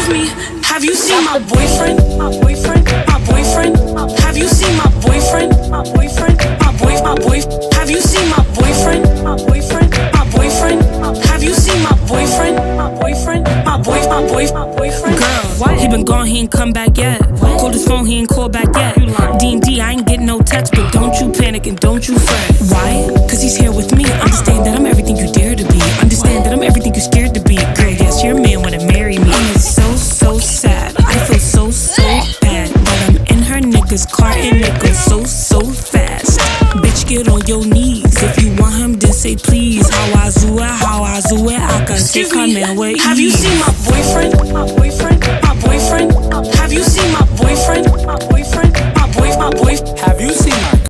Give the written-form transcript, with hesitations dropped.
me, have you seen my boyfriend? My boyfriend, my boyfriend. Have you seen my boyfriend? My boyfriend, my boy. Have you seen my boyfriend? My boyfriend, my boyfriend. Have you seen my boyfriend? My boyfriend, my boyfriend. Girl, he been gone, he ain't come back yet. Called his phone, he ain't called back yet. D&D, I ain't get no text, but don't you panic and don't you fret. Why? Cause he's here with me. Understand that I'm everything you dare to be. Understand that I'm everything you're scared to be. Girl, yes, your man wanna marry me. And it's so sad. I feel so bad. But I'm in her nigga's car and it goes so fast. Bitch, get on your knees. If you want him, then say please. How I do it, I can take her man with ease. Have you seen my boyfriend? My boyfriend, my boyfriend. Have you seen my boyfriend? My boyfriend, my boy. Have you seen my